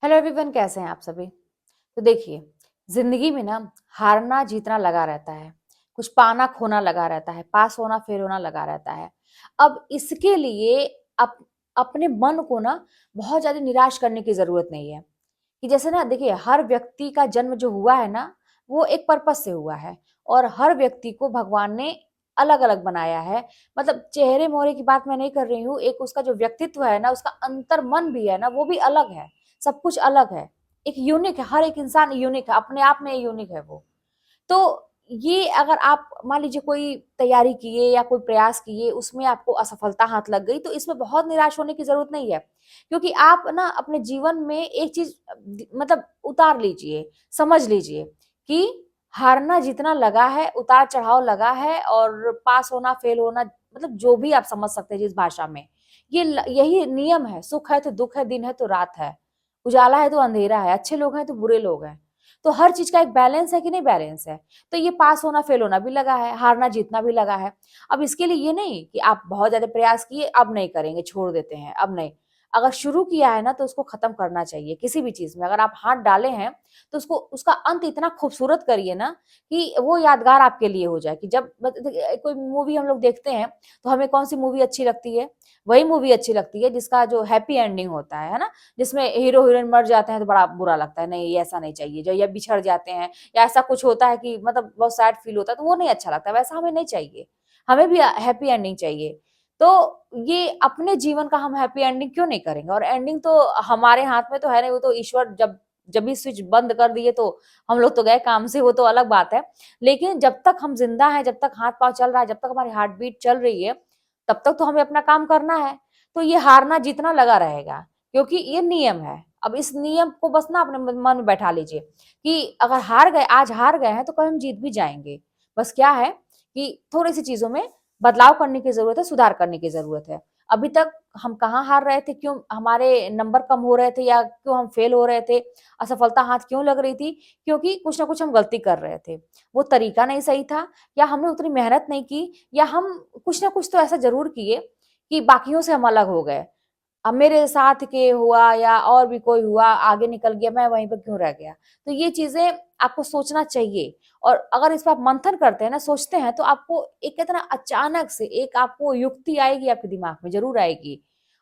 Hello everyone, कैसे हैं आप सभी। तो देखिए, जिंदगी में ना हारना जीतना लगा रहता है, कुछ पाना खोना लगा रहता है, पास होना फेल होना लगा रहता है। अब इसके लिए अपने मन को ना बहुत ज्यादा निराश करने की जरूरत नहीं है। कि जैसे ना देखिए, हर व्यक्ति का जन्म जो हुआ है ना, वो एक पर्पस से हुआ है। और हर व्यक्ति को भगवान ने अलग अलग बनाया है। मतलब चेहरे मोहरे की बात मैं नहीं कर रही हूँ, एक उसका जो व्यक्तित्व है ना, उसका अंतर मन भी है ना, वो भी अलग है। सब कुछ अलग है, एक यूनिक है। हर एक इंसान यूनिक है, अपने आप में यूनिक है वो। तो ये अगर आप मान लीजिए कोई तैयारी किए या कोई प्रयास किए, उसमें आपको असफलता हाथ लग गई, तो इसमें बहुत निराश होने की जरूरत नहीं है। क्योंकि आप ना अपने जीवन में एक चीज मतलब उतार लीजिए, समझ लीजिए कि हारना जीतना लगा है, उतार चढ़ाव लगा है, और पास होना फेल होना, मतलब जो भी आप समझ सकते हैं जिस भाषा में, यही नियम है। सुख है तो दुख है, दिन है तो रात है, उजाला है तो अंधेरा है, अच्छे लोग हैं तो बुरे लोग हैं। तो हर चीज का एक बैलेंस है कि नहीं, बैलेंस है। तो ये पास होना फेल होना भी लगा है, हारना जीतना भी लगा है। अब इसके लिए ये नहीं कि आप बहुत ज्यादा प्रयास किए, अब नहीं करेंगे, छोड़ देते हैं, अब नहीं। अगर शुरू किया है ना, तो उसको खत्म करना चाहिए। किसी भी चीज में अगर आप हाथ डाले हैं, तो उसको उसका अंत इतना खूबसूरत करिए ना कि वो यादगार आपके लिए हो जाए। कि जब कोई मूवी हम लोग देखते हैं, तो हमें कौन सी मूवी अच्छी लगती है? वही मूवी अच्छी लगती है जिसका जो हैप्पी एंडिंग होता है ना, जिसमें हीरो हीरोइन मर जाते हैं तो बड़ा बुरा लगता है, नहीं ये ऐसा नहीं चाहिए। जो या बिछड़ जाते हैं, या ऐसा कुछ होता है कि मतलब बहुत सैड फील होता है, तो वो नहीं अच्छा लगता। वैसा हमें नहीं चाहिए, हमें भी हैप्पी एंडिंग चाहिए। तो ये अपने जीवन का हम हैप्पी एंडिंग क्यों नहीं करेंगे? और एंडिंग तो हमारे हाथ में तो है नहीं, वो तो ईश्वर जब जब भी स्विच बंद कर दिए तो हम लोग तो गए काम से, वो तो अलग बात है। लेकिन जब तक हम जिंदा हैं, जब तक हाथ पांव चल रहा है, जब तक हमारी हार्ट बीट चल रही है, तब तक तो हमें अपना काम करना है। तो ये हारना जीतना लगा रहेगा, क्योंकि ये नियम है। अब इस नियम को बस ना अपने मन में बैठा लीजिए कि अगर हार गए, आज हार गए हैं, तो कल हम जीत भी जाएंगे। बस क्या है कि थोड़ी सी चीजों में बदलाव करने की जरूरत है, सुधार करने की जरूरत है। अभी तक हम कहाँ हार रहे थे, क्यों हमारे नंबर कम हो रहे थे, या क्यों हम फेल हो रहे थे, असफलता हाथ क्यों लग रही थी? क्योंकि कुछ ना कुछ हम गलती कर रहे थे। वो तरीका नहीं सही था, या हमने उतनी मेहनत नहीं की, या हम कुछ ना कुछ तो ऐसा जरूर किए कि बाकियों से हम अलग हो गए। अब मेरे साथ के हुआ या और भी कोई हुआ, आगे निकल गया, मैं वहीं पर क्यों रह गया? तो ये चीजें आपको सोचना चाहिए। और अगर इस पर आप मंथन करते हैं ना, सोचते हैं, तो आपको एक कहते हैं ना, अचानक से एक आपको युक्ति आएगी, आपके दिमाग में जरूर आएगी।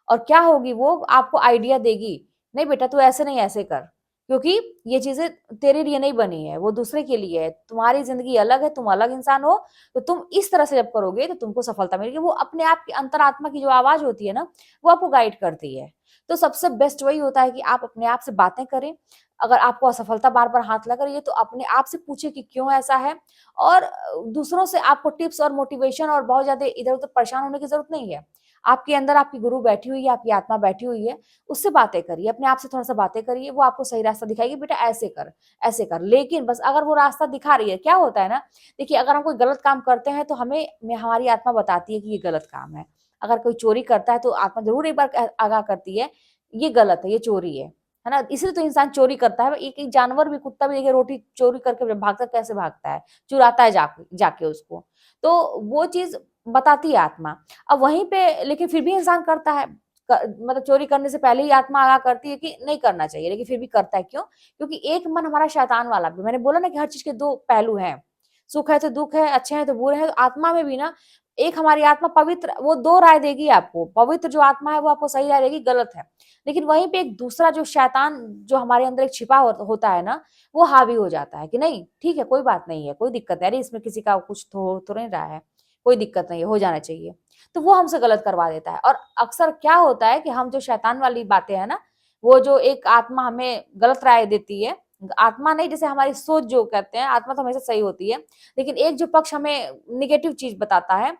और क्या होगी वो? आपको आइडिया देगी, नहीं बेटा तू ऐसे नहीं, ऐसे कर। क्योंकि ये चीजें तेरे लिए नहीं बनी है, वो दूसरे के लिए है। तुम्हारी जिंदगी अलग है, तुम अलग इंसान हो। तो तुम इस तरह से जब करोगे, तो तुमको सफलता मिलेगी। वो अपने आप की अंतरात्मा की जो आवाज होती है ना, वो आपको गाइड करती है। तो सबसे बेस्ट वही होता है कि आप अपने आप से बातें करें। अगर आपको असफलता बार बार हाथ लग रही है, तो अपने आप से पूछे कि क्यों ऐसा है। और दूसरों से आपको टिप्स और मोटिवेशन और बहुत ज्यादा इधर उधर परेशान होने की जरूरत नहीं है। आपके अंदर आपकी गुरु बैठी हुई है, आपकी आत्मा बैठी हुई है। उससे बातें करिए, अपने आप से थोड़ा सा बातें करिए, वो आपको सही रास्ता दिखाएगी, बेटा ऐसे कर, ऐसे कर। लेकिन बस अगर वो रास्ता दिखा रही है, क्या होता है ना, देखिए अगर हम कोई गलत काम करते हैं, तो हमारी आत्मा बताती है कि ये गलत काम है। अगर कोई चोरी करता है, तो आत्मा जरूर एक बार आगाह करती है, ये गलत है, ये चोरी है ना। इसलिए तो इंसान चोरी करता है। एक एक जानवर भी, कुत्ता भी देखिए, रोटी चोरी करके भागता, कैसे भागता है? चुराता है जाके उसको। तो वो चीज बताती है आत्मा। अब वहीं पे लेकिन फिर भी इंसान करता है। मतलब चोरी करने से पहले ही आत्मा आगाह करती है कि नहीं करना चाहिए, लेकिन फिर भी करता है। क्यों? क्योंकि एक मन हमारा शैतान वाला भी, मैंने बोला ना कि हर चीज के दो पहलू हैं। सुख है तो दुख है, अच्छे हैं तो बुरे हैं। तो आत्मा में भी ना, एक हमारी आत्मा पवित्र, वो दो राय देगी आपको। पवित्र जो आत्मा है, वो आपको सही राय देगी, गलत है। लेकिन वहीं पे एक दूसरा जो शैतान, जो हमारे अंदर एक छिपा होता है ना, वो हावी हो जाता है कि नहीं ठीक है, कोई बात नहीं है, कोई दिक्कत है, अरे इसमें किसी का कुछ तो नहीं रहा है, कोई दिक्कत नहीं है, हो जाना चाहिए। तो वो हमसे गलत करवा देता है। और अक्सर क्या होता है कि हम जो शैतान वाली बातें है ना, वो जो एक आत्मा हमें गलत राय देती है, आत्मा नहीं, जैसे हमारी सोच जो कहते हैं, आत्मा तो हमेशा सही होती है, लेकिन एक जो पक्ष हमें निगेटिव चीज बताता है,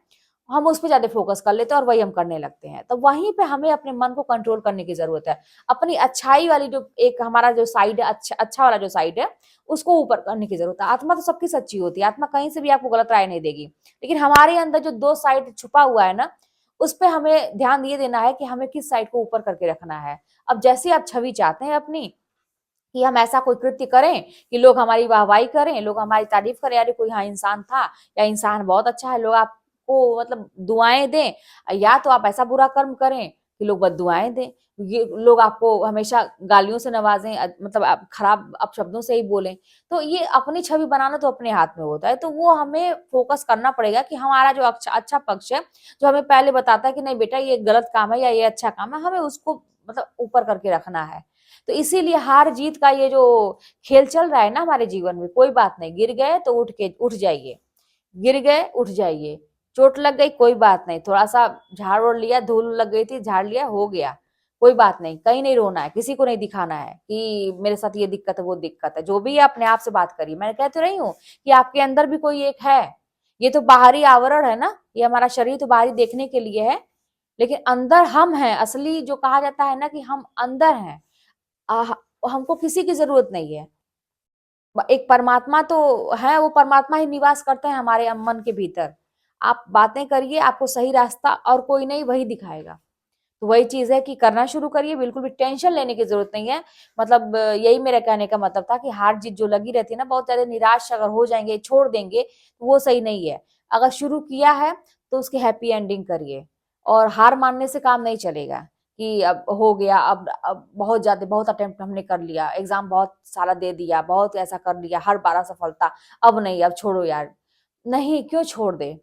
हम उस पर ज्यादा फोकस कर लेते हैं और वही हम करने लगते हैं। तो वहीं पे हमें अपने मन को कंट्रोल करने की जरूरत है। अपनी अच्छाई वाली जो एक हमारा जो साइड है, अच्छा वाला जो साइड है, उसको ऊपर करने की जरूरत है। आत्मा तो सबकी सच्ची होती है, आत्मा कहीं से भी आपको गलत राय नहीं देगी। लेकिन हमारे अंदर जो दो साइड छुपा हुआ है ना, उस पर हमें ध्यान ये देना है कि हमें किस साइड को ऊपर करके रखना है। अब जैसे आप छवि चाहते हैं अपनी, कि हम ऐसा कोई कृत्य करें कि लोग हमारी वाहवाही करें, लोग हमारी तारीफ करें, अरे कोई हाँ इंसान था, या इंसान बहुत अच्छा है, लोग आपको मतलब दुआएं दें। या तो आप ऐसा बुरा कर्म करें कि कि लोग बद्दुआएं दें, ये लोग आपको हमेशा गालियों से नवाजें, मतलब आप खराब अपशब्दों से ही बोलें। तो ये अपनी छवि बनाना तो अपने हाथ में होता है। तो वो हमें फोकस करना पड़ेगा कि हमारा जो अच्छा पक्ष है, जो हमें पहले बताता है कि नहीं बेटा ये गलत काम है या ये अच्छा काम है, हमें उसको मतलब ऊपर करके रखना है। तो इसीलिए हार जीत का ये जो खेल चल रहा है ना हमारे जीवन में, कोई बात नहीं, गिर गए तो उठ जाइए, गिर गए उठ जाइए, चोट लग गई कोई बात नहीं, थोड़ा सा झाड़ ओढ़ लिया, धूल लग गई थी झाड़ लिया, हो गया, कोई बात नहीं, कहीं नहीं रोना है, किसी को नहीं दिखाना है कि मेरे साथ ये दिक्कत है वो दिक्कत है। जो भी है अपने आप से बात करिए। मैं कह तो रही हूँ कि आपके अंदर भी कोई एक है। ये तो बाहरी आवरण है ना, ये हमारा शरीर तो बाहरी देखने के लिए है, लेकिन अंदर हम हैं असली। जो कहा जाता है ना कि हम अंदर हैं, आह, हमको किसी की जरूरत नहीं है। एक परमात्मा तो है, वो परमात्मा ही निवास करते हैं हमारे मन के भीतर। आप बातें करिए, आपको सही रास्ता और कोई नहीं वही दिखाएगा। तो वही चीज है कि करना शुरू करिए, बिल्कुल भी टेंशन लेने की जरूरत नहीं है। मतलब यही मेरा कहने का मतलब था कि हार जीत जो लगी रहती है ना, बहुत ज्यादा निराश अगर हो जाएंगे, छोड़ देंगे, तो वो सही नहीं है। अगर शुरू किया है तो उसकी हैप्पी एंडिंग करिए। और हार मानने से काम नहीं चलेगा कि अब हो गया, अब बहुत ज्यादा, बहुत अटेम्प्ट हमने कर लिया, एग्जाम बहुत सारा दे दिया, बहुत ऐसा कर लिया, हर बार सफलता, अब नहीं, अब छोड़ो यार। नहीं, क्यों छोड़ दे?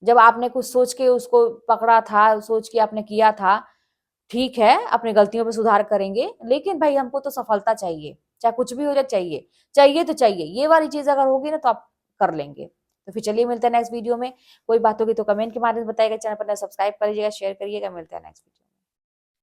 जब आपने कुछ सोच के उसको पकड़ा था, सोच के आपने किया था, ठीक है, अपनी गलतियों पे सुधार करेंगे, लेकिन भाई हमको तो सफलता चाहिए, चाहे कुछ भी हो जाए, चाहिए, चाहिए तो चाहिए। ये वाली चीज अगर होगी ना तो आप कर लेंगे। तो फिर चलिए मिलते हैं नेक्स्ट वीडियो में। कोई बात होगी तो कमेंट के माध्यम से बताइएगा, चैनल पर सब्सक्राइब करिएगा, शेयर करिएगा। मिलते हैं नेक्स्ट वीडियो में।